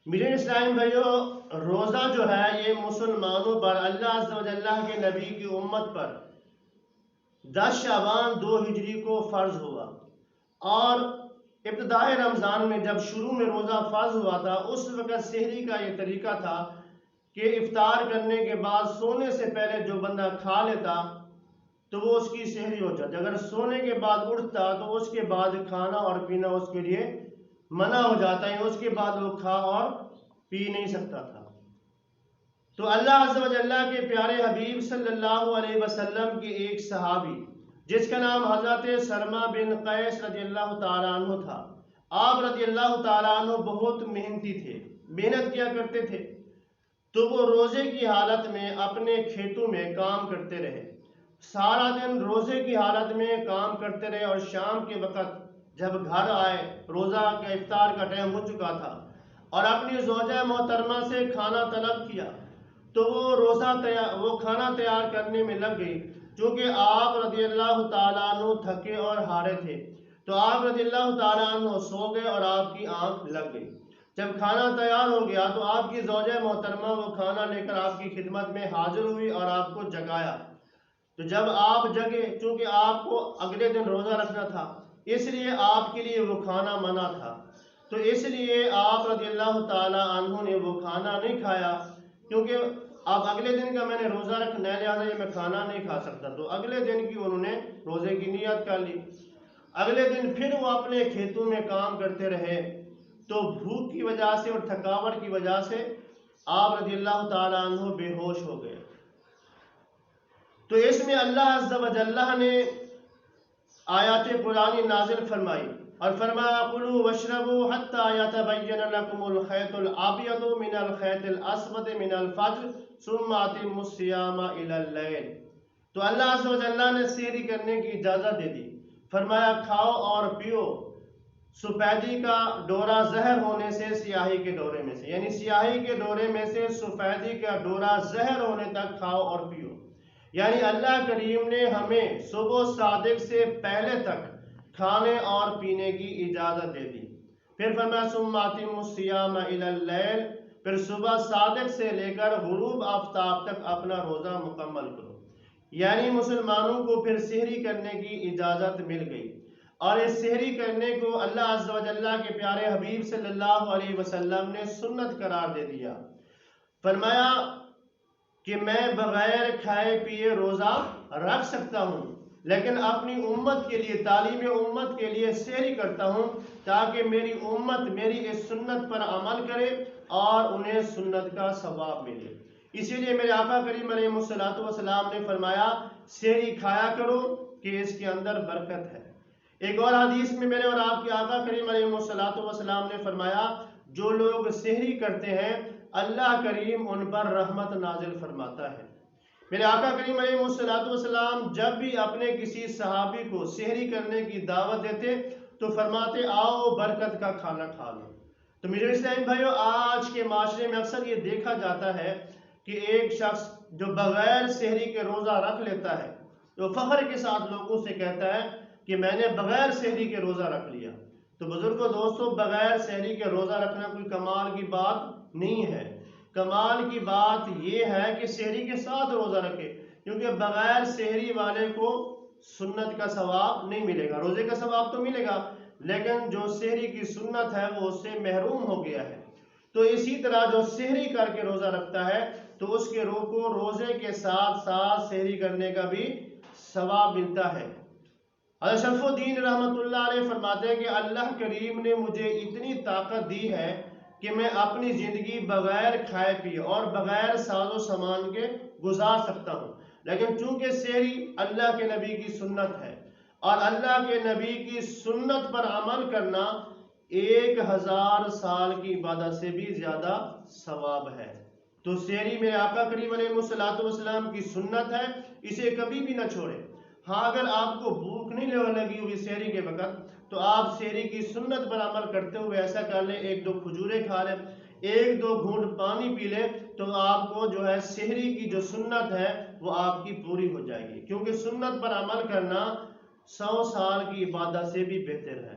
میرے اسلام بھائیو، روزہ جو ہے یہ مسلمانوں پر اللہ عز و جل کے نبی کی امت پر 10 شعبان 2 ہجری کو فرض ہوا، اور ابتدائے رمضان میں جب شروع میں روزہ فرض ہوا تھا اس وقت سحری کا یہ طریقہ تھا کہ افطار کرنے کے بعد سونے سے پہلے جو بندہ کھا لیتا تو وہ اس کی سحری ہو جاتی، اگر سونے کے بعد اٹھتا تو اس کے بعد کھانا اور پینا اس کے لیے منع ہو جاتا ہے، اس کے بعد وہ کھا اور پی نہیں سکتا تھا۔ تو اللہ عز و جل کے پیارے حبیب صلی اللہ علیہ وسلم کے ایک صحابی جس کا نام حضرت سرما بن قیس رضی اللہ تعالیٰ عنہ تھا، آپ رضی اللہ تعالیٰ عنہ بہت محنتی تھے، محنت کیا کرتے تھے، تو وہ روزے کی حالت میں اپنے کھیتوں میں کام کرتے رہے، سارا دن روزے کی حالت میں کام کرتے رہے، اور شام کے وقت جب گھر آئے روزہ کا افطار کا ٹائم ہو چکا تھا اور اپنی زوجہ محترمہ سے کھانا طلب کیا تو وہ کھانا تیار کرنے میں لگ گئی، چونکہ آپ رضی اللہ تعالیٰ عنہ تھکے اور ہارے تھے تو آپ رضی اللہ تعالیٰ عنہ سو گئے اور آپ کی آنکھ لگ گئی۔ جب کھانا تیار ہو گیا تو آپ کی زوجہ محترمہ وہ کھانا لے کر آپ کی خدمت میں حاضر ہوئی اور آپ کو جگایا، تو جب آپ جگے چونکہ آپ کو اگلے دن روزہ رکھنا تھا اس لیے آپ کے لیے وہ کھانا منع تھا، تو اس لیے آپ رضی اللہ تعالیٰ عنہ نے وہ کھانا نہیں کھایا، کیونکہ اب اگلے دن کا میں نے روزہ رکھنا ہے لہٰذا یہ میں کھانا نہیں کھا سکتا، تو اگلے دن کی انہوں نے روزے کی نیت کر لی۔ اگلے دن پھر وہ اپنے کھیتوں میں کام کرتے رہے تو بھوک کی وجہ سے اور تھکاوٹ کی وجہ سے آپ رضی اللہ تعالیٰ عنہ بے ہوش ہو گئے۔ تو اس میں اللہ عز و جل نے آیات قرآنی نازل فرمائی اور فرمایا کلوا واشربوا حتى يتبين لكم الخيط الابيض من الخيط الاسود من الفجر ثم اتموا الصيام الى الليل۔ تو اللہ عز و جل نے سحری کرنے کی اجازت دے دی، فرمایا کھاؤ اور پیو سفیدی کا ڈورا ظاہر ہونے سے سیاہی کے ڈورے میں سے، یعنی سیاہی کے ڈورے میں سے سفیدی کا ڈورا ظاہر ہونے تک کھاؤ اور پیو، یعنی اللہ کریم نے ہمیں صبح صادق سے پہلے تک کھانے اور پینے کی اجازت دے دی۔ پھر فرمایا ثم اتموا الصیام الی اللیل، پھر صبح صادق سے لے کر غروب آفتاب تک اپنا روزہ مکمل کرو، یعنی مسلمانوں کو پھر سحری کرنے کی اجازت مل گئی، اور اس سحری کرنے کو اللہ عز و جل کے پیارے حبیب صلی اللہ علیہ وسلم نے سنت قرار دے دیا۔ فرمایا کہ میں بغیر کھائے پیے روزہ رکھ سکتا ہوں، لیکن اپنی امت کے لیے تعلیم امت کے لیے سحری کرتا ہوں تاکہ میری امت میری اس سنت پر عمل کرے اور انہیں سنت کا ثواب ملے۔ اسی لیے میرے آقا کریم علیہ الصلوۃ والسلام نے فرمایا سحری کھایا کرو کہ اس کے اندر برکت ہے۔ ایک اور حدیث میں میرے اور آپ کے آقا کریم علیہ الصلوۃ والسلام نے فرمایا جو لوگ سحری کرتے ہیں اللہ کریم ان پر رحمت نازل فرماتا ہے۔ میرے آقا کریم علیہ الصلوۃ والسلام جب بھی اپنے کسی صحابی کو سحری کرنے کی دعوت دیتے تو فرماتے آؤ برکت کا کھانا کھا لو۔ تو میرے اسلامی بھائیو، آج کے معاشرے میں اکثر یہ دیکھا جاتا ہے کہ ایک شخص جو بغیر سحری کے روزہ رکھ لیتا ہے تو فخر کے ساتھ لوگوں سے کہتا ہے کہ میں نے بغیر سحری کے روزہ رکھ لیا۔ تو بزرگوں دوستوں، بغیر سحری کے روزہ رکھنا کوئی کمال کی بات نہیں ہے، کمال کی بات یہ ہے کہ سحری کے ساتھ روزہ رکھے، کیونکہ بغیر سحری والے کو سنت کا ثواب نہیں ملے گا، روزے کا ثواب تو ملے گا لیکن جو سحری کی سنت ہے وہ اس سے محروم ہو گیا ہے۔ تو اسی طرح جو سحری کر کے روزہ رکھتا ہے تو اس کے روح کو روزے کے ساتھ ساتھ سحری کرنے کا بھی ثواب ملتا ہے۔ حضرت شرف الدین رحمۃ اللہ علیہ فرماتے ہیں کہ اللہ کریم نے مجھے اتنی طاقت دی ہے کہ میں اپنی زندگی بغیر کھائے پیے اور بغیر ساز و سامان کے گزار سکتا ہوں، لیکن چونکہ سحری اللہ کے نبی کی سنت ہے اور اللہ کے نبی کی سنت پر عمل کرنا 1000 سال کی عبادت سے بھی زیادہ ثواب ہے۔ تو سحری میرے آقا کریم علیہ الصلوۃ والسلام کی سنت ہے، اسے کبھی بھی نہ چھوڑے۔ ہاں اگر آپ کو بھوک نہیں لگی ہوئی سحری کے وقت تو آپ سحری کی سنت پر عمل کرتے ہوئے ایسا کر لیں 1-2 کھجوریں کھا لیں، 1-2 گھونٹ پانی پی لیں، تو آپ کو جو ہے سحری کی جو سنت ہے وہ آپ کی پوری ہو جائے گی، کیونکہ سنت پر عمل کرنا 100 سال کی عبادت سے بھی بہتر ہے۔